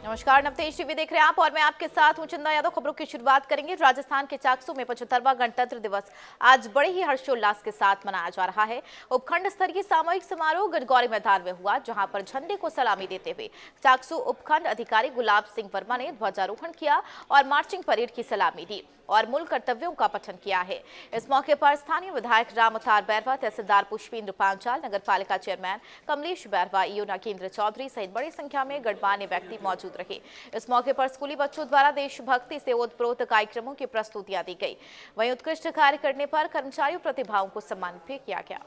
नमस्कार, नवतेज टीवी देख रहे हैं आप और मैं आपके साथ हूं चंदा यादव। खबरों की शुरुआत करेंगे। राजस्थान के चाकसू में 75वां गणतंत्र दिवस आज बड़े ही हर्षोल्लास के साथ मनाया जा रहा है। उपखंड स्तरीय सामूहिक समारोह गणगौरी मैदान में हुआ, जहां पर झंडे को सलामी देते हुए चाकसू उपखंड अधिकारी गुलाब सिंह वर्मा ने ध्वजारोहण किया और मार्चिंग परेड की सलामी दी और मूल कर्तव्यों का पठन किया है। इस मौके पर स्थानीय विधायक राम अवतार बैरवा, तहसीलदार पुष्पेंद्र पांचाल, नगर पालिका चेयरमैन कमलेश बैरवा, ईओ नागेंद्र चौधरी सहित बड़ी संख्या में गणमान्य व्यक्ति मौजूद रहे। इस मौके पर स्कूली बच्चों द्वारा देशभक्ति से ओतप्रोत कार्यक्रमों की प्रस्तुतियां दी गई। वहीं उत्कृष्ट कार्य करने पर कर्मचारियों प्रतिभाओं को सम्मानित भी किया गया।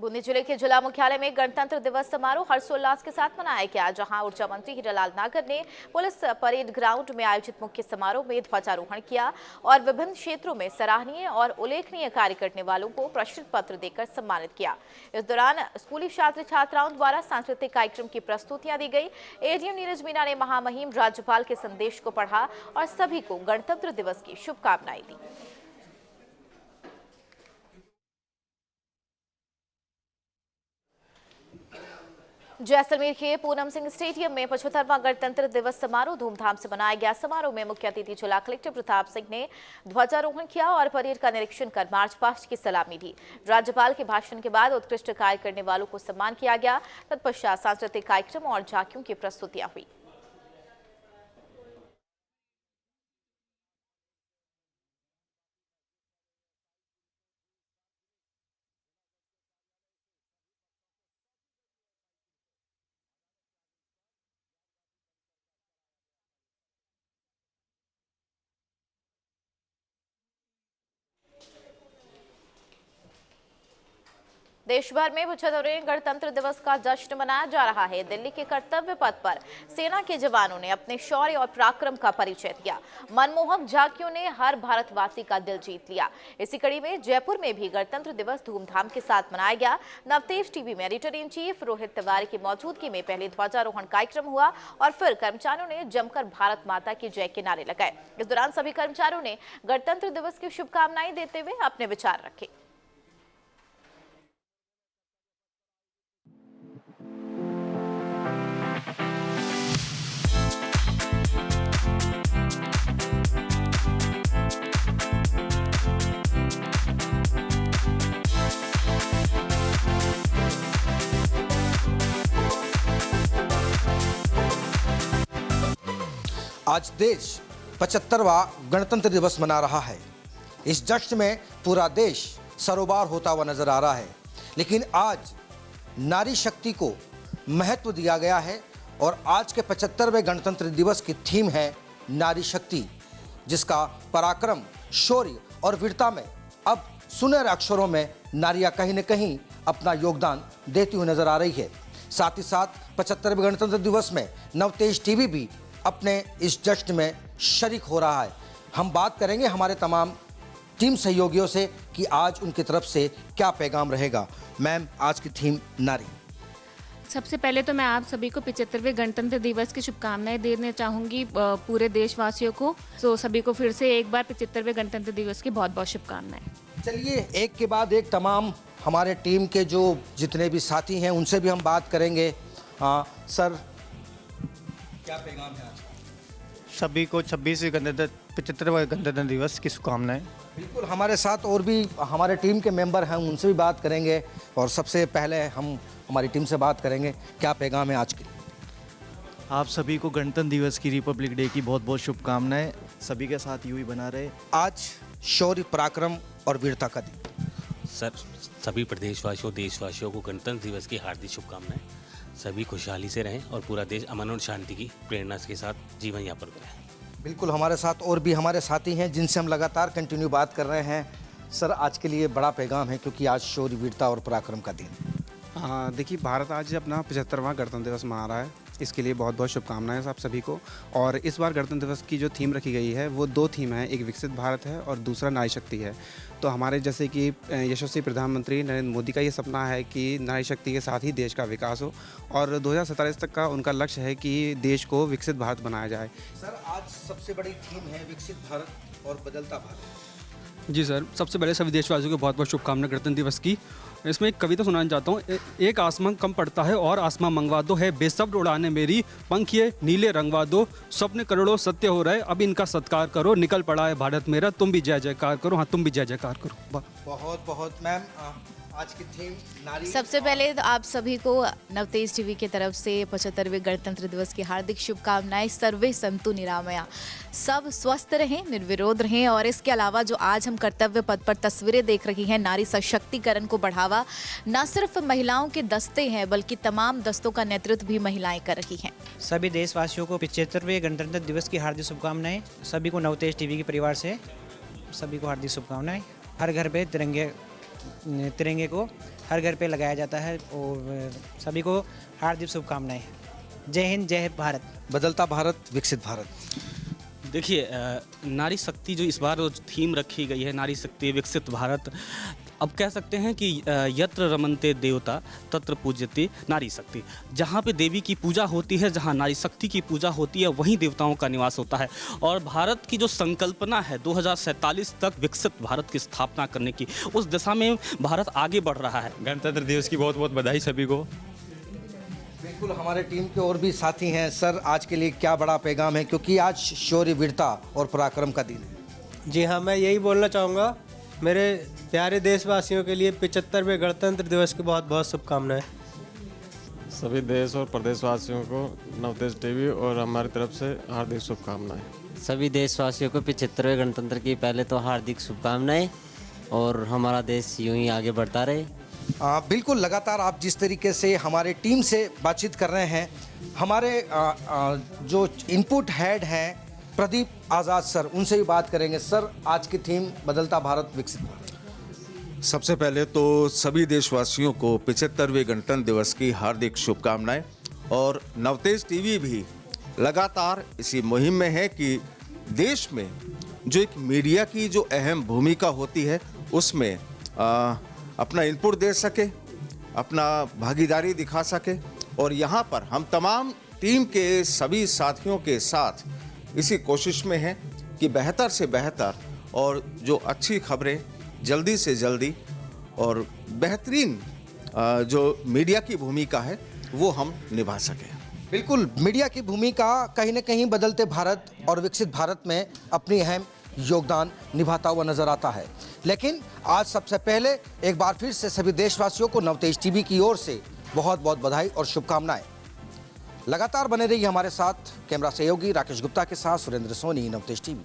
बूंदी जिले के जिला मुख्यालय में गणतंत्र दिवस समारोह हर्षोल्लास के साथ मनाया गया, जहां ऊर्जा मंत्री हीरालाल नागर ने पुलिस परेड ग्राउंड में आयोजित मुख्य समारोह में ध्वजारोहण किया और विभिन्न क्षेत्रों में सराहनीय और उल्लेखनीय कार्य करने वालों को प्रशस्ति पत्र देकर सम्मानित किया। इस दौरान स्कूली छात्र छात्राओं द्वारा सांस्कृतिक कार्यक्रम की प्रस्तुतियां दी गई। एडीएम नीरज मीणा ने महामहिम राज्यपाल के संदेश को पढ़ा और सभी को गणतंत्र दिवस की शुभकामनाएं दी। जैसलमेर के पूनम सिंह स्टेडियम में 75वां गणतंत्र दिवस समारोह धूमधाम से मनाया गया। समारोह में मुख्य अतिथि जिला कलेक्टर प्रताप सिंह ने ध्वजारोहण किया और परेड का निरीक्षण कर मार्च पास्ट की सलामी दी। राज्यपाल के भाषण के बाद उत्कृष्ट कार्य करने वालों को सम्मान किया गया। तत्पश्चात सांस्कृतिक कार्यक्रम और झांकियों की प्रस्तुतियां हुई। देश भर में 75वें गणतंत्र दिवस का जश्न मनाया जा रहा है। दिल्ली के कर्तव्य पथ पर सेना के जवानों ने अपने शौर्य और पराक्रम का परिचय दिया। मनमोहक झांकियों ने हर भारतवासी का दिल जीत लिया। इसी कड़ी में जयपुर में भी गणतंत्र दिवस धूमधाम के साथ मनाया गया। नवतेज टीवी में editor in chief Rohit Tiwari की मौजूदगी में पहले ध्वजारोहण कार्यक्रम हुआ और फिर कर्मचारियों ने जमकर भारत माता की जय के नारे लगाए। इस दौरान सभी कर्मचारियों ने गणतंत्र दिवस की शुभकामनाएं देते हुए अपने विचार रखे। आज देश 75वां गणतंत्र दिवस मना रहा है। इस जश्न में पूरा देश सरोबार होता हुआ नजर आ रहा है। लेकिन आज नारी शक्ति को महत्व दिया गया है और आज के 75वें गणतंत्र दिवस की थीम है नारी शक्ति, जिसका पराक्रम, शौर्य और वीरता में अब सुनहरे अक्षरों में नारियां कहीं न कहीं अपना योगदान देती हुई नजर आ रही है। साथ ही साथ 75वें गणतंत्र दिवस में नवतेज टीवी भी अपने इस जश्न में शरीक हो रहा है। हम बात करेंगे हमारे तमाम टीम सहयोगियों से कि आज उनकी तरफ से क्या पैगाम रहेगा। मैम, आज की थीम नारी। सबसे पहले तो मैं आप सभी को 75वें गणतंत्र दिवस की शुभकामनाएं देना चाहूँगी पूरे देशवासियों को। तो सभी को फिर से एक बार 75वें गणतंत्र दिवस की बहुत बहुत शुभकामनाएं। चलिए, एक के बाद एक तमाम हमारे टीम के जो जितने भी साथी हैं उनसे भी हम बात करेंगे। सर, क्या पैगाम है आज? सभी को 75वें गणतंत्र दिवस की शुभकामनाएं। बिल्कुल, हमारे साथ और भी हमारे टीम के मेंबर हैं, उनसे भी बात करेंगे और सबसे पहले हम हमारी टीम से बात करेंगे। क्या पैगाम है आज के? आप सभी को गणतंत्र दिवस की, रिपब्लिक डे की बहुत बहुत शुभकामनाएं। सभी के साथ यूं ही बना रहे। आज शौर्य, पराक्रम और वीरता का दिन। सर, सभी प्रदेशवासियों, देशवासियों को गणतंत्र दिवस की हार्दिक शुभकामनाएं। सभी खुशहाली से रहें और पूरा देश अमन और शांति की प्रेरणा के साथ जीवन यापन करें। बिल्कुल, हमारे साथ और भी हमारे साथी हैं जिनसे हम लगातार कंटिन्यू बात कर रहे हैं। सर, आज के लिए बड़ा पैगाम है क्योंकि आज शौर्य, वीरता और पराक्रम का दिन। देखिए, भारत आज अपना 75वां गणतंत्र दिवस मना रहा है। इसके लिए बहुत बहुत शुभकामनाएं आप सभी को। और इस बार गणतंत्र दिवस की जो थीम रखी गई है वो दो थीम है, एक विकसित भारत है और दूसरा नारी शक्ति है। तो हमारे जैसे कि यशस्वी प्रधानमंत्री नरेंद्र मोदी का ये सपना है कि नारी शक्ति के साथ ही देश का विकास हो और 2047 तक का उनका लक्ष्य है कि देश को विकसित भारत बनाया जाए। सर, आज सबसे बड़ी थीम है विकसित भारत और बदलता भारत। जी सर, सबसे पहले सभी देशवासियों को बहुत बहुत शुभकामनाएं गणतंत्र दिवस की। इसमें एक कविता सुनाना चाहता हूँ। एक आसमां कम पड़ता है और आसमां मंगवा दो, है बेसब्र उड़ाने मेरी पंखिए नीले रंगवा दो, स्वप्न करोड़ों सत्य हो रहे अब इनका सत्कार करो, निकल पड़ा है भारत मेरा, तुम भी जय जयकार करो। हाँ, तुम भी जय जयकार करो। बहुत बहुत मैम, आज की थीम नारी। सबसे पहले तो आप सभी को नवतेज टीवी की तरफ से 75वें गणतंत्र दिवस की हार्दिक शुभकामनाएं। सर्वे संतु निरामया, सब स्वस्थ रहें, निर्विरोध रहें। और इसके अलावा जो आज हम कर्तव्य पद पर तस्वीरें देख रही हैं, नारी सशक्तिकरण को बढ़ावा न सिर्फ महिलाओं के दस्ते हैं बल्कि तमाम दस्तों का नेतृत्व भी महिलाएं कर रही हैं। सभी देशवासियों को 75वें गणतंत्र दिवस की हार्दिक शुभकामनाएं। सभी को नवतेज टीवी के परिवार से सभी को हार्दिक शुभकामनाएं। हर घर पे तिरंगे को हर घर पे लगाया जाता है और सभी को हार्दिक शुभकामनाएं। जय हिंद, जय भारत। बदलता भारत, विकसित भारत। देखिए, नारी शक्ति जो इस बार जो थीम रखी गई है, नारी शक्ति विकसित भारत, अब कह सकते हैं कि यत्र रमन्ते देवता तत्र पूज्यते नारी शक्ति। जहाँ पे देवी की पूजा होती है, जहाँ नारी शक्ति की पूजा होती है, वहीं देवताओं का निवास होता है। और भारत की जो संकल्पना है 2047 तक विकसित भारत की स्थापना करने की, उस दिशा में भारत आगे बढ़ रहा है। गणतंत्र दिवस की बहुत बहुत बधाई सभी को। बिल्कुल, हमारे टीम के और भी साथी हैं। सर, आज के लिए क्या बड़ा पैगाम है, क्योंकि आज शौर्य, वीरता और पराक्रम का दिन है। जी हाँ, मैं यही बोलना चाहूँगा मेरे प्यारे देशवासियों के लिए 75वें गणतंत्र दिवस की बहुत बहुत शुभकामनाएं। सभी देश और प्रदेशवासियों को नवतेज टीवी और हमारी तरफ से हार्दिक शुभकामनाएं। सभी देशवासियों को 75वें गणतंत्र की पहले तो हार्दिक शुभकामनाएं और हमारा देश यूं ही आगे बढ़ता रहे। बिल्कुल, लगातार आप जिस तरीके से हमारे टीम से बातचीत कर रहे हैं, हमारे जो इनपुट हेड हैं प्रदीप आज़ाद सर, उनसे भी बात करेंगे। सर, आज की थीम बदलता भारत, विकसित भारत। सबसे पहले तो सभी देशवासियों को 75वें गणतंत्र दिवस की हार्दिक शुभकामनाएं। और नवतेज टीवी भी लगातार इसी मुहिम में है कि देश में जो एक मीडिया की जो अहम भूमिका होती है उसमें अपना इनपुट दे सके, अपना भागीदारी दिखा सके। और यहाँ पर हम तमाम टीम के सभी साथियों के साथ इसी कोशिश में हैं कि बेहतर से बेहतर और जो अच्छी खबरें जल्दी से जल्दी और बेहतरीन जो मीडिया की भूमिका है वो हम निभा सकें। बिल्कुल, मीडिया की भूमिका कहीं न कहीं बदलते भारत और विकसित भारत में अपनी अहम योगदान निभाता हुआ नजर आता है। लेकिन आज सबसे पहले एक बार फिर से सभी देशवासियों को नवतेज टीवी की ओर से बहुत बहुत बधाई और शुभकामनाएं। लगातार बने रहिए हमारे साथ। कैमरा सहयोगी राकेश गुप्ता के साथ सुरेंद्र सोनी, नवतेज टीवी।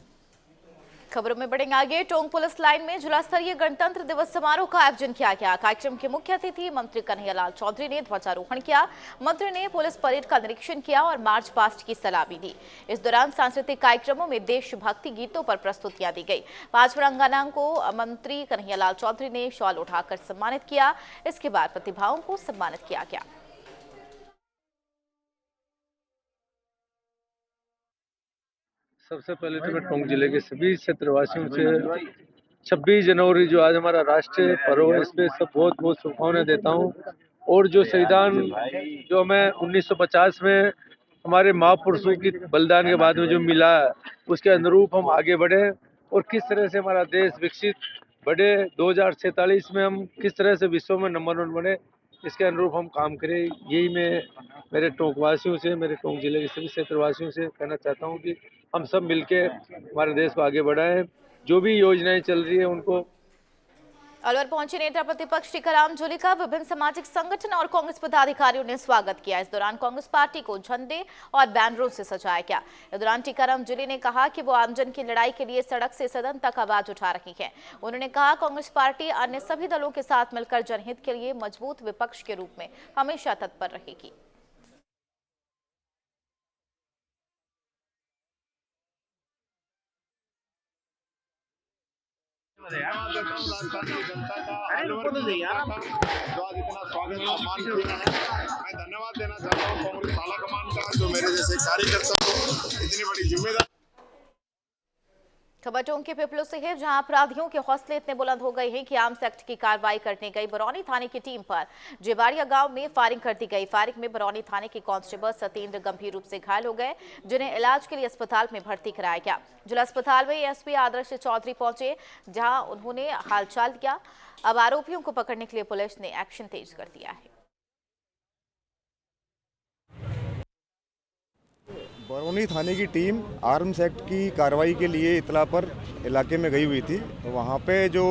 खबरों में बढ़ेंगे आगे। टोंक पुलिस लाइन में जिला स्तरीय गणतंत्र दिवस समारोह का आयोजन किया गया। कार्यक्रम के मुख्य अतिथि मंत्री कन्हैयालाल चौधरी ने ध्वजारोहण किया। मंत्री ने पुलिस परेड का निरीक्षण किया और मार्च पास्ट की सलामी दी। इस दौरान सांस्कृतिक कार्यक्रमों में देशभक्ति गीतों पर प्रस्तुतियां दी गई। 5 वीरांगनाओं को मंत्री कन्हैयालाल चौधरी ने शॉल उठाकर सम्मानित किया। इसके बाद प्रतिभाओं को सम्मानित किया गया। सबसे पहले तो मैं टोंक जिले के सभी क्षेत्रवासियों से 26 जनवरी जो आज हमारा राष्ट्रीय पर्व है, इसमें सब बहुत बहुत शुभकामनाएं देता हूं। और जो संविधान जो हमें 1950 में हमारे महापुरुषों की बलिदान के बाद में जो मिला है, उसके अनुरूप हम आगे बढ़े और किस तरह से हमारा देश विकसित बढ़े, 2047 में हम किस तरह से विश्व में नंबर 1 बने, इसके अनुरूप हम काम करें। यही मैं मेरे टोंक वासियों से, मेरे टोंक जिले के सभी क्षेत्रवासियों से कहना चाहता हूं कि हम सब मिलके हमारे देश को आगे बढ़ाएं। जो भी योजनाएं चल रही है उनको। अलवर पहुंचे नेता प्रतिपक्ष टीकाराम जूली का विभिन्न सामाजिक संगठन और कांग्रेस पदाधिकारियों ने स्वागत किया। इस दौरान कांग्रेस पार्टी को झंडे और बैनरों से सजाया गया। इस दौरान टीकाराम जूली ने कहा कि वो आमजन की लड़ाई के लिए सड़क से सदन तक आवाज उठा रही है। उन्होंने कहा कांग्रेस पार्टी अन्य सभी दलों के साथ मिलकर जनहित के लिए मजबूत विपक्ष के रूप में हमेशा तत्पर रहेगी। धन्यवाद देता हूँ राजस्थान की जनता का, अलवर की जनता का जो आज इतना स्वागत सम्मान किया है। मैं धन्यवाद देना चाहता हूँ कांग्रेस आला कमान का, जो मेरे जैसे कार्यकर्ता को इतनी बड़ी जिम्मेदारी। खबर टोंक के पिपलो से है, जहां अपराधियों के हौसले इतने बुलंद हो गए हैं कि आर्म्स एक्ट की कार्रवाई करने गई बरौनी थाने की टीम पर जेबाड़िया गांव में फायरिंग कर दी गई। फायरिंग में बरौनी थाने के कांस्टेबल सत्येंद्र गंभीर रूप से घायल हो गए, जिन्हें इलाज के लिए अस्पताल में भर्ती कराया गया। जिला अस्पताल में एसपी आदर्श चौधरी पहुंचे, जहां उन्होंने हालचाल किया। अब आरोपियों को पकड़ने के लिए पुलिस ने एक्शन तेज कर दिया है। बरौनी थाने की टीम आर्म्स एक्ट की कार्रवाई के लिए इतला पर इलाके में गई हुई थी। तो वहाँ पे जो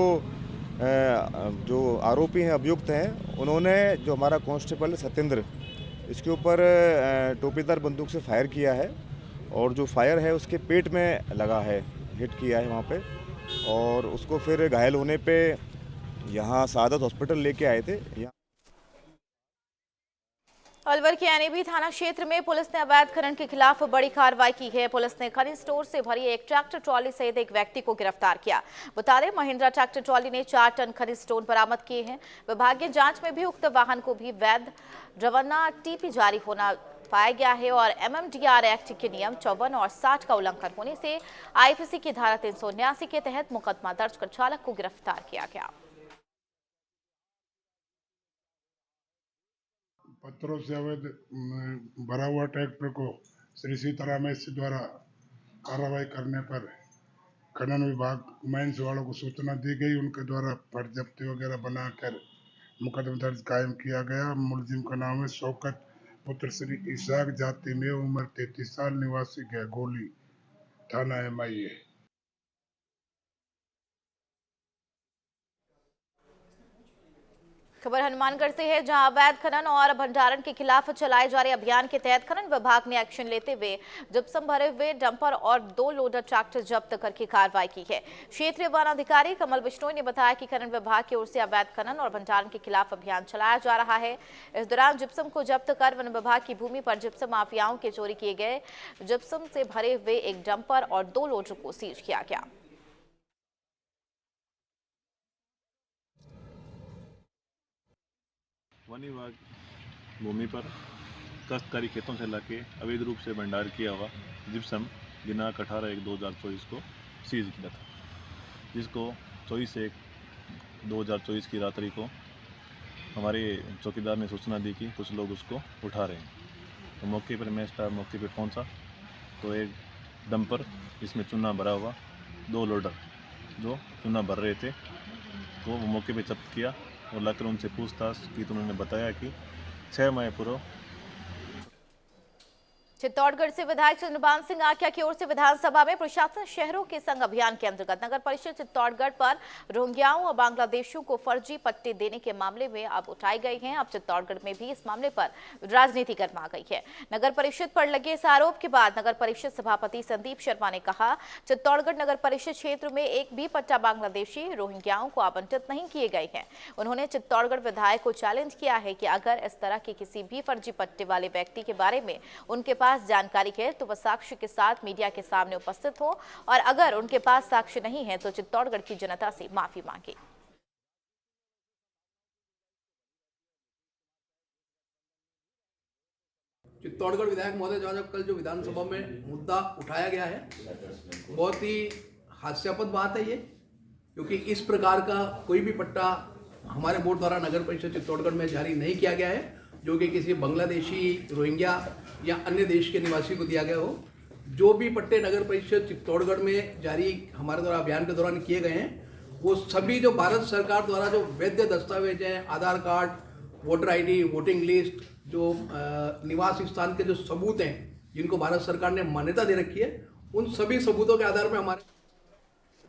आरोपी हैं, अभियुक्त हैं, उन्होंने जो हमारा कांस्टेबल सत्येंद्र, इसके ऊपर टोपीदार बंदूक से फायर किया है और जो फायर है उसके पेट में लगा है, हिट किया है वहाँ पे, और उसको फिर घायल होने पे यहाँ सादत हॉस्पिटल लेके आए थे। अलवर के एनएबी थाना क्षेत्र में पुलिस ने अवैध खनन के खिलाफ बड़ी कार्रवाई की है। पुलिस ने खनिज स्टोर से भरी एक ट्रैक्टर ट्रॉली सहित एक व्यक्ति को गिरफ्तार किया। बता दें, महिंद्रा ट्रैक्टर ट्रॉली ने 4 टन खनिज स्टोन बरामद किए हैं। विभागीय जांच में भी उक्त वाहन को भी वैध रवाना टीपी जारी होना पाया गया है और एमएमडीआर एक्ट के नियम 54 और 60 का उल्लंघन होने से आईपीसी की धारा 379 के तहत मुकदमा दर्ज कर चालक को गिरफ्तार किया गया। पत्थरों से अवैध भरा हुआ ट्रैक्टर को श्री सीताराम एससी द्वारा कार्रवाई करने पर खनन विभाग माइंस वालों को सूचना दी गई। उनके द्वारा फट जब्ती वगैरह बनाकर मुकदमा दर्ज कायम किया गया। मुलजिम का नाम है शौकत पुत्र श्री इसाक, जाति में उम्र 33 साल, निवासी गोली, थाना MIA। खबर हनुमानगढ़ से है, जहां अवैध खनन और भंडारण के खिलाफ चलाए जा रहे अभियान के तहत खनन विभाग ने एक्शन लेते हुए जिप्सम भरे हुए डंपर और 2 लोडर ट्रैक्टर जब्त करके कार्रवाई की है। क्षेत्रीय वन अधिकारी कमल बिश्नोई ने बताया कि खनन विभाग की ओर से अवैध खनन और भंडारण के खिलाफ अभियान चलाया जा रहा है। इस दौरान जिप्सम को जब्त कर वन विभाग की भूमि पर जिप्सम माफियाओं के चोरी किए गए जिप्सम से भरे हुए एक डंपर और 2 लोडर को सीज किया गया। वन विभाग भूमि पर काश्तकारी खेतों से लाके अवैध रूप से भंडार किया हुआ जिप्सम दिनांक 18/1/2024 को सीज किया था, जिसको 24/1/2024 की रात्रि को हमारे चौकीदार ने सूचना दी कि कुछ लोग उसको उठा रहे हैं। तो मौके पर मैं स्टाफ मौके पर पहुंचा तो एक डंपर जिसमें चूना भरा हुआ 2 लोडर जो चूना भर रहे थे तो वो मौके पर जब्त किया और लाकर उनसे पूछताछ की तो उन्होंने बताया कि 6 माह पूर्व चित्तौड़गढ़ से विधायक चंद्रभान सिंह आख्या की ओर से विधानसभा में प्रशासन शहरों के संग अभियान के अंतर्गत नगर परिषद चित्तौड़गढ़ पर रोहिंग्याओं और बांग्लादेशियों को फर्जी पट्टे देने के मामले में अब उठाई गई हैं। अब चित्तौड़गढ़ में भी इस मामले पर राजनीति गर्मा गई है। नगर परिषद पर लगे इस आरोप के बाद नगर परिषद सभापति संदीप शर्मा ने कहा, चित्तौड़गढ़ नगर परिषद क्षेत्र में एक भी पट्टा बांग्लादेशी रोहिंग्याओं को आवंटित नहीं किए गए हैं। उन्होंने चित्तौड़गढ़ विधायक को चैलेंज किया है कि अगर इस तरह के किसी भी फर्जी पट्टे वाले व्यक्ति के बारे में उनके पास जानकारी है तो वह साक्ष्य के साथ मीडिया के सामने उपस्थित हो और अगर उनके पास साक्ष्य नहीं है तो चित्तौड़गढ़ की जनता से माफी मांगे। चित्तौड़गढ़ विधायक महोदय द्वारा कल जो विधानसभा में मुद्दा उठाया गया है, बहुत ही हास्यास्पद बात है ये, क्योंकि इस प्रकार का कोई भी पट्टा हमारे बोर्ड द्वारा नगर परिषद चित्तौड़गढ़ में जारी नहीं किया गया है जो कि किसी बांग्लादेशी, रोहिंग्या या अन्य देश के निवासी को दिया गया हो। जो भी पट्टे नगर परिषद चित्तौड़गढ़ में जारी हमारे द्वारा अभियान के दौरान किए गए हैं, वो सभी जो भारत सरकार द्वारा जो वैध दस्तावेज हैं, Aadhaar card, voter ID, voting list, जो निवास स्थान के जो सबूत हैं जिनको भारत सरकार ने मान्यता दे रखी है, उन सभी सबूतों के आधार पर हमारे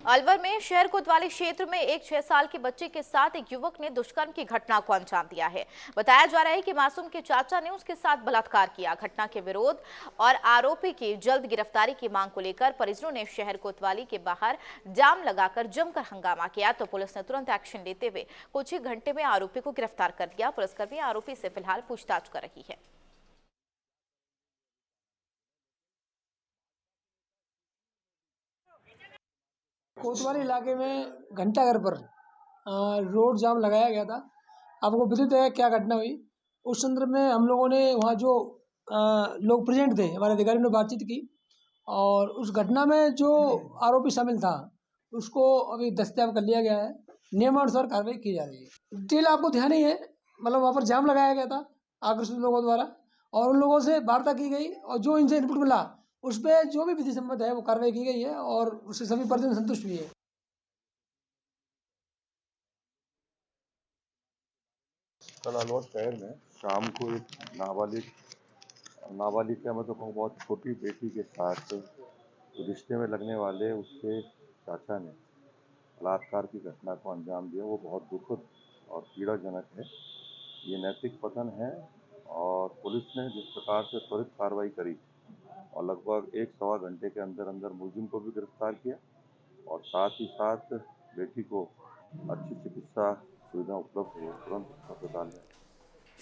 अलवर में शहर कोतवाली क्षेत्र में एक 6 साल के बच्चे के साथ एक युवक ने दुष्कर्म की घटना को अंजाम दिया है। बताया जा रहा है कि मासूम के चाचा ने उसके साथ बलात्कार किया। घटना के विरोध और आरोपी की जल्द गिरफ्तारी की मांग को लेकर परिजनों ने शहर कोतवाली के बाहर जाम लगाकर जमकर हंगामा किया तो पुलिस ने तुरंत एक्शन लेते हुए कुछ ही घंटे में आरोपी को गिरफ्तार कर दिया। पुलिसकर्मी आरोपी से फिलहाल पूछताछ कर रही है। कोतवाली इलाके में घंटाघर पर रोड जाम लगाया गया था। आपको विदित है क्या घटना हुई। उस संदर्भ में हम लोगों ने वहाँ जो लोग प्रेजेंट थे, हमारे अधिकारियों ने बातचीत की और उस घटना में जो आरोपी शामिल था उसको अभी दस्तयाब कर लिया गया है। नियमानुसार कार्रवाई की जा रही है। डिटेल आपको ध्यान ही है, मतलब वहाँ पर जाम लगाया गया था आक्रोशित लोगों द्वारा और उन लोगों से वार्ता की गई और जो इनसे इनपुट मिला उस पर जो भी विधि सम्मत है वो कार्रवाई की गई है और उससे सभी परिजन संतुष्ट हुए हैं। कल अलवर शहर में शाम को एक नाबालिग क्या मैं तो कहूँ बहुत छोटी बेटी के साथ रिश्ते में लगने वाले उसके चाचा ने बलात्कार की घटना को अंजाम दिया। वो बहुत दुखद और पीड़ाजनक है। ये नैतिक पतन है और पुलिस ने जिस प्रकार से त्वरित कार्रवाई करी और लगभग 1-1.25 घंटे के अंदर अंदर मुलजिम को भी गिरफ्तार किया और साथ ही साथ बेटी को अच्छी चिकित्सा सुविधा उपलब्ध हो तुरंत अस्पताल में।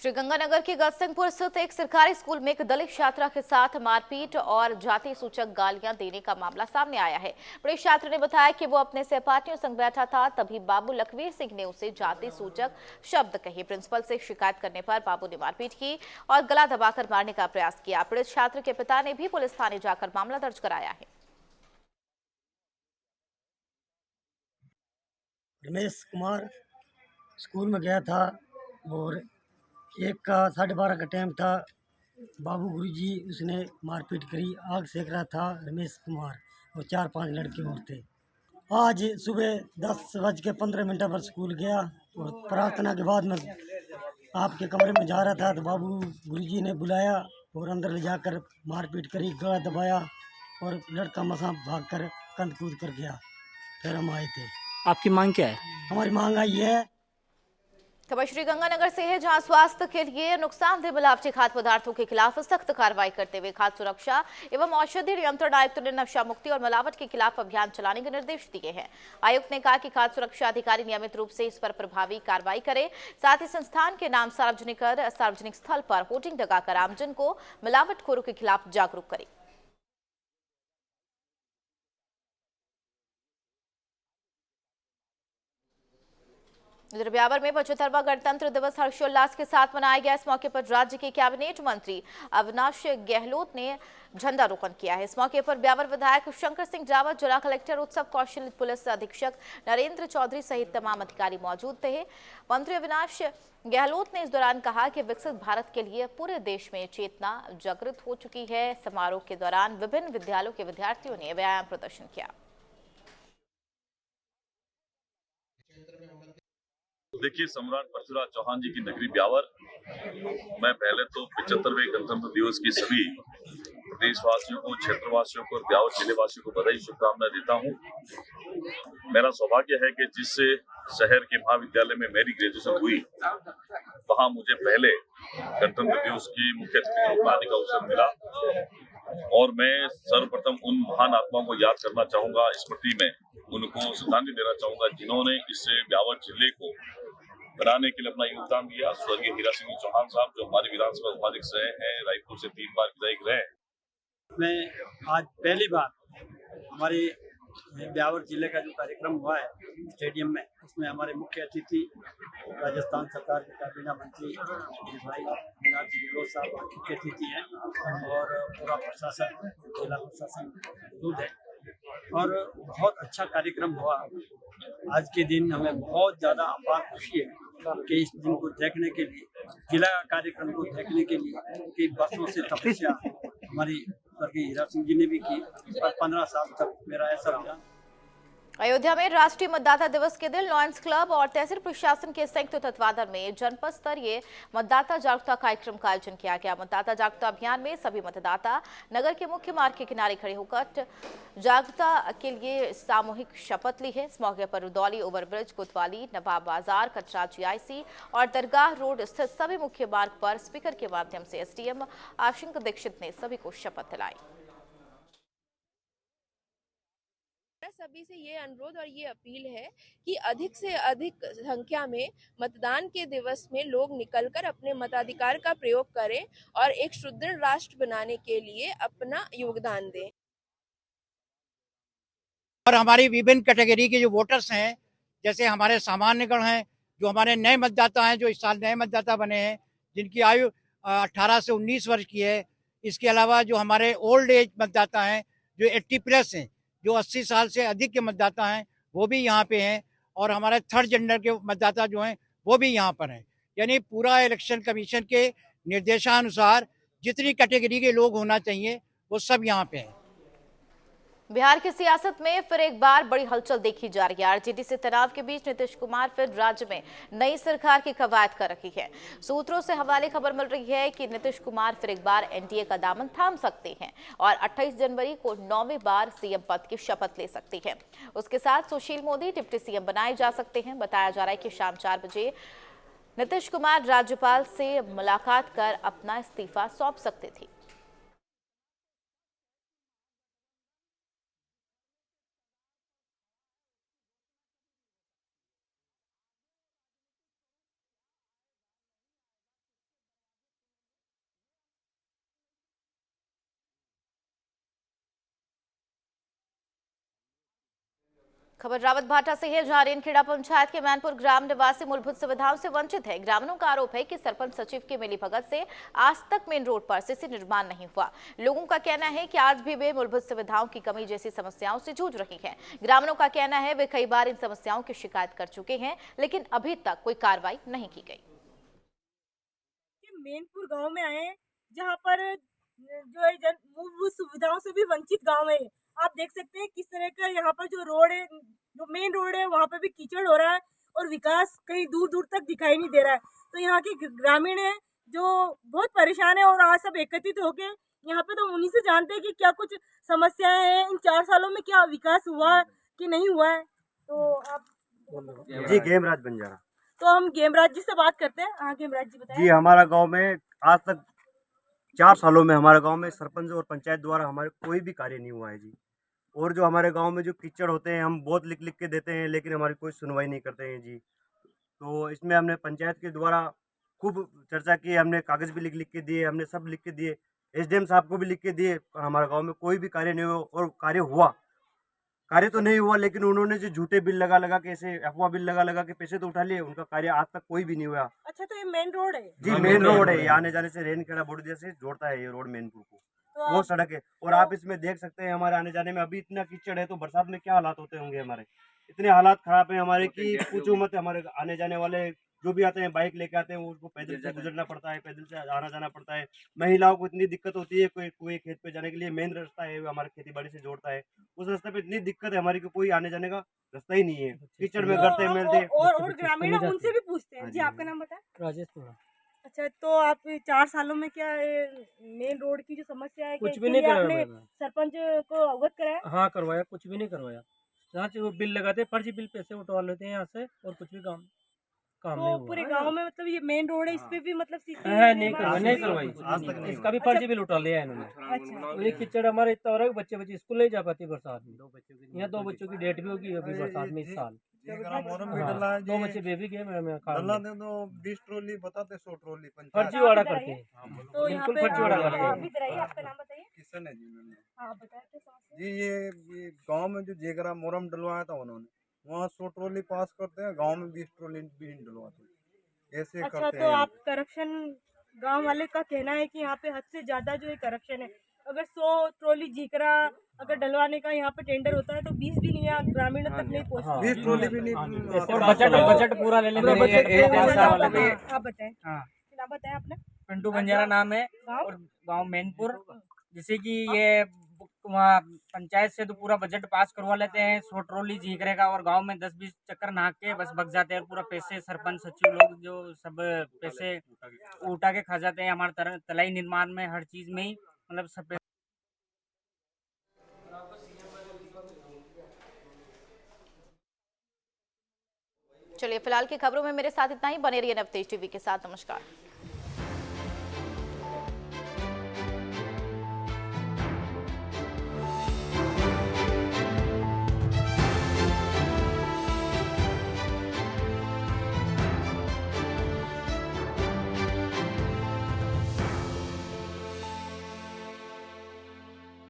श्रीगंगानगर के गजसिंहपुर स्थित एक सरकारी स्कूल में एक दलित छात्रा के साथ मारपीट और जाति सूचक गालियां देने का मामला सामने आया है। पीड़ित छात्र ने बताया कि वो अपने सहपाठियों संग बैठा था, तभी बाबू लखवीर सिंह ने उसे जाति सूचक शब्द कहे। प्रिंसिपल से शिकायत करने पर बाबू ने मारपीट की और गला दबाकर मारने का प्रयास किया। पीड़ित छात्र के पिता ने भी पुलिस थाने जाकर मामला दर्ज कराया है। रमेश कुमार स्कूल में गया था और 1 का 12:30 का टाइम था। बाबू गुरुजी उसने मारपीट करी, आग सेक रहा था रमेश कुमार और 4-5 लड़के और थे। आज सुबह 10:15 पर स्कूल गया और प्रार्थना के बाद में आपके कमरे में जा रहा था तो बाबू गुरुजी ने बुलाया और अंदर ले जाकर मारपीट करी, गला दबाया और लड़का मसा भाग कर कंध कूद कर गया। फिर हम आए थे। आपकी मांग क्या है? हमारी मांग आई है। खबर श्रीगंगानगर से है, जहां स्वास्थ्य के लिए नुकसानदेह मिलावटी खाद्य पदार्थों के खिलाफ सख्त कार्रवाई करते हुए खाद्य सुरक्षा एवं औषधि नियंत्रण आयुक्त ने नशा मुक्ति और मिलावट के खिलाफ अभियान चलाने के निर्देश दिए हैं। आयुक्त ने कहा कि खाद्य सुरक्षा अधिकारी नियमित रूप से इस पर प्रभावी कार्रवाई करें, साथ ही संस्थान के नाम सार्वजनिक कर सार्वजनिक स्थल पर होर्डिंग लगाकर आमजन को मिलावटखोरों के खिलाफ जागरूक करें। इधर ब्यावर में 75वां गणतंत्र दिवस हर्षोल्लास के साथ मनाया गया। इस मौके पर राज्य के कैबिनेट मंत्री अविनाश गहलोत ने झंडारोहण किया है। इस मौके पर ब्यावर विधायक शंकर सिंह जावत, जिला कलेक्टर उत्सव कौशल, पुलिस अधीक्षक नरेंद्र चौधरी सहित तमाम अधिकारी मौजूद थे। मंत्री अविनाश गहलोत ने इस दौरान कहा कि विकसित भारत के लिए पूरे देश में चेतना जागृत हो चुकी है। समारोह के दौरान विभिन्न विद्यालयों के विद्यार्थियों ने व्यायाम प्रदर्शन किया। देखिए, सम्राट पृथ्वीराज चौहान जी की नगरी ब्यावर, मैं पहले तो 75वें गणतंत्र दिवस की सभी प्रदेशवासियों को, क्षेत्रवासियों को और ब्यावर जिलेवासियों को बधाई शुभकामनाएं देता हूं। मेरा सौभाग्य है कि जिस शहर के महाविद्यालय में मेरी ग्रेजुएशन हुई, वहां मुझे पहले गणतंत्र दिवस की मुख्य अतिथि को आने का अवसर मिला और मैं सर्वप्रथम उन महान आत्माओं को याद करना चाहूंगा, स्मृति में उनको श्रद्धांजलि देना चाहूंगा जिन्होंने इस ब्यावर जिले को बनाने के लिए अपना योगदान दिया। स्वर्गीय हीरा सिंह चौहान साहब, जो हमारे विधानसभा उपाध्यक्ष रहे हैं, रायपुर से 3 बार विधायक रहे। मैं आज पहली बार हमारे ब्यावर जिले का जो कार्यक्रम हुआ है स्टेडियम में, उसमें हमारे मुख्य अतिथि राजस्थान सरकार के काबीना मंत्री भाई अविनाश गहलोत साहब मुख्य अतिथि हैं और पूरा प्रशासन, जिला प्रशासन मौजूद है और बहुत अच्छा कार्यक्रम हुआ। आज के दिन हमें बहुत ज़्यादा अपार खुशी है कि इस दिन को देखने के लिए, जिला कार्यक्रम को देखने के लिए कई वर्षों से तपस्या हमारी स्वर्गीय हीरा सिंह जी ने भी की और 15 साल तक मेरा ऐसा अभियान। अयोध्या में राष्ट्रीय मतदाता दिवस के दिन लॉयंस क्लब और तहसील प्रशासन के संयुक्त तत्वाधान में जनपद स्तरीय मतदाता जागरूकता कार्यक्रम का आयोजन किया गया। मतदाता जागरूकता अभियान में सभी मतदाता नगर के मुख्य मार्ग के किनारे खड़े होकर जागरूकता के लिए सामूहिक शपथ ली है। इस मौके पर रुदौली ओवरब्रिज, कोतवाली, नवाब बाजार, कटरा GIC और दरगाह रोड स्थित सभी मुख्य मार्ग पर स्पीकर के माध्यम से SDM आशंक दीक्षित ने सभी को शपथ दिलाई। सभी से ये अनुरोध और ये अपील है कि अधिक से अधिक संख्या में मतदान के दिवस में लोग निकलकर अपने मताधिकार का प्रयोग करें और एक सुदृढ़ राष्ट्र बनाने के लिए अपना योगदान दें। और हमारी विभिन्न कैटेगरी के जो वोटर्स हैं, जैसे हमारे सामान्य गण हैं, जो हमारे नए मतदाता हैं, जो इस साल नए मतदाता बने हैं, जिनकी आयु 18 से 19 वर्ष की है। इसके अलावा जो हमारे ओल्ड एज मतदाता हैं, जो 80+ हैं, जो 80 साल से अधिक के मतदाता हैं वो भी यहाँ पे हैं, और हमारे थर्ड जेंडर के मतदाता जो हैं वो भी यहाँ पर हैं। यानी पूरा इलेक्शन कमीशन के निर्देशानुसार जितनी कैटेगरी के लोग होना चाहिए वो सब यहाँ पे हैं। बिहार की सियासत में फिर एक बार बड़ी हलचल देखी जा रही है। आरजेडी से तनाव के बीच नीतीश कुमार फिर राज्य में नई सरकार की कवायद कर रही है। सूत्रों से हवाले खबर मिल रही है कि नीतीश कुमार फिर एक बार एनडीए का दामन थाम सकते हैं और 28 जनवरी को 9वीं बार सीएम पद की शपथ ले सकती हैं। उसके साथ सुशील मोदी डिप्टी सीएम बनाए जा सकते हैं। बताया जा रहा है कि शाम 4 बजे नीतीश कुमार राज्यपाल से मुलाकात कर अपना इस्तीफा सौंप सकते थे। खबर रावत भाटा से है, जहां रेनखेड़ा पंचायत के मैनपुर ग्राम निवासी मूलभूत सुविधाओं से वंचित है। ग्रामीणों का आरोप है कि सरपंच सचिव की मिलीभगत से आज तक मेन रोड पर सीसी निर्माण नहीं हुआ। लोगों का कहना है कि आज भी वे मूलभूत सुविधाओं की कमी जैसी समस्याओं से जूझ रही हैं। ग्रामीणों का कहना है वे कई बार इन समस्याओं की शिकायत कर चुके हैं, लेकिन अभी तक कोई कार्रवाई नहीं की गई। मैनपुर गाँव में आए, जहाँ पर जो मूलभूत सुविधाओं से भी वंचित गाँव है। आप देख सकते हैं किस तरह का यहाँ पर जो रोड है, जो मेन रोड है, वहाँ पे भी कीचड़ हो रहा है और विकास कहीं दूर दूर तक दिखाई नहीं दे रहा है। तो यहाँ के ग्रामीण है जो बहुत परेशान है और आज सब एकत्रित होके यहाँ पे तो उन्हीं से जानते हैं कि क्या कुछ समस्याएं हैं, इन 4 सालों में क्या विकास हुआ कि नहीं हुआ है। तो आप जी गेमराज बंजारा। तो हम गेमराज जी से बात करते हैं। हाँ गेमराज जी बताएं। जी हमारा गांव में आज तक 4 सालों में हमारे गांव में सरपंच और पंचायत द्वारा हमारे कोई भी कार्य नहीं हुआ है जी। और जो हमारे गांव में जो कीचड़ होते हैं हम बहुत लिख लिख के देते हैं, लेकिन हमारी कोई सुनवाई नहीं करते हैं जी। तो इसमें हमने पंचायत के द्वारा खूब चर्चा की, हमने कागज़ भी लिख लिख के दिए, हमने सब लिख के दिए, एसडीएम साहब को भी लिख के दिए, पर हमारे गाँव में कोई भी कार्य नहीं हुआ। और कार्य तो नहीं हुआ, लेकिन उन्होंने जो झूठे बिल लगा लगा के, ऐसे अफवाह बिल लगा लगा के पैसे तो उठा लिए, उनका कार्य आज तक कोई भी नहीं हुआ। अच्छा, तो ये मेन रोड है जी? मेन रोड है, ये आने जाने से रेनखेड़ा बोर्डिया से जोड़ता है ये रोड मैनपुर को, तो वो सड़क है। और आप इसमें देख सकते हैं हमारे आने जाने में अभी इतना कीचड़ है, तो बरसात में क्या हालात होते होंगे हमारे। इतने हालात खराब है हमारे कि पूछो मत। हमारे आने जाने वाले जो भी आते हैं बाइक लेके आते हैं, उसको पैदल से गुजरना पड़ता है, पैदल से आना जाना पड़ता है। महिलाओं को इतनी दिक्कत होती है, कोई खेत पे जाने के लिए मेन रास्ता है हमारे खेती बाड़ी से जोड़ता है, उस रास्ते पे इतनी दिक्कत है हमारी कि कोई आने जाने का रास्ता ही नहीं है। कीचड़ में गड़ते मिलते। और ग्रामीण उनसे भी पूछते हैं। जी आपका नाम बताएं। राजेश। अच्छा, तो आप 4 सालों में क्या मेन रोड की जो समस्या है कुछ भी नहीं कराया, सरपंच को अवगत कराया? हाँ करवाया, कुछ भी नहीं करवाया। जहाँ से वो बिल लगाते हैं, फर्जी बिल पैसे उठवा लेते हैं यहाँ से, और कुछ भी काम तो पूरे गांव में मतलब ये मेन रोड है, इस पे भी मतलब नहीं करवाई आज तक। इसका भी फर्जी बिल उठा लिया है इन्होंने। अच्छा, ये कीचड़ हमारे इतना हो रहा है कि बच्चे स्कूल नहीं जा पाते बरसात में। यहाँ 2 बच्चों की डेट भी होगी अभी बरसात में इस साल। 2 बच्चे बेबी गए में 20 ट्रॉली बताते, 100 ट्रॉली फर्जीवाड़ा करते हैं, तो यहाँ बिल्कुल पे फर्जीवाड़ा करते हैं। आप भी कराइए, आपका नाम बताइए। किशन है जी उन्होंने। हाँ बताइए। जी ये गांव में जो जेगरा मोरम डलवाया था उन्होंने, वहाँ 100 ट्रॉली पास करते हैं, गांव में 20 ट्रॉली भी नहीं डलवाते, ऐसे अच्छा, करते तो हैं। आप करप्शन, गांव वाले का कहना है कि यहाँ पे हद से ज्यादा जो है करप्शन है। अगर 100 ट्रॉली जीकरा अगर डलवाने का यहाँ पे टेंडर होता है तो 20 भी नहीं है, ग्रामीण तक नहीं पहुँचता। 20 ट्रॉली भी नहीं। बजट पूरा ले लेते हैं। आप बताएं। नाम बताएं आपने। पिंटू बंजारा नाम है और गांव मैनपुर। जैसे कि ये वहाँ पंचायत से तो पूरा बजट पास करवा लेते हैं, 100 ट्रॉली जीकरे का, और गांव में 10-20 चक्कर नहा के बस भग जाते हैं, और पूरा पैसे सरपंच सचिव लोग जो सब पैसे उठा के खा जाते हैं। हमारे तलाई निर्माण में हर चीज में ही मतलब सब। चलिए फिलहाल की खबरों में मेरे साथ इतना ही। बने रहिए नवतेज टीवी के साथ। नमस्कार।